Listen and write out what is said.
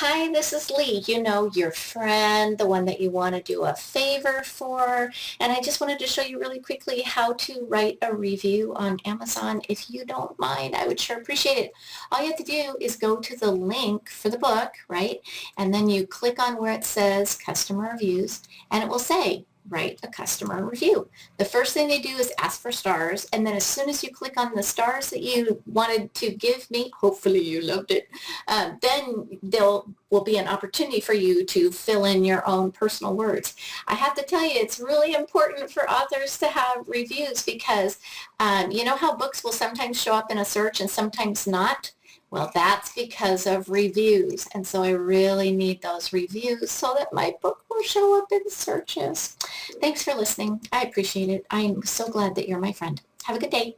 Hi, this is Lee. You know, your friend, the one that you want to do a favor for. And I just wanted to show you really quickly how to write a review on Amazon. If you don't mind, I would sure appreciate it. All you have to do is go to the link for the book, right? And then you click on where it says customer reviews, and it will say, write a customer review. The first thing they do is ask for stars, and then as soon as you click on the stars that you wanted to give me, hopefully you loved it, then there will be an opportunity for you to fill in your own personal words. I have to tell you, it's really important for authors to have reviews because you know how books will sometimes show up in a search and sometimes not? Well, that's because of reviews. And so I really need those reviews so that my book will show up in searches. Thanks for listening. I appreciate it. I'm so glad that you're my friend. Have a good day.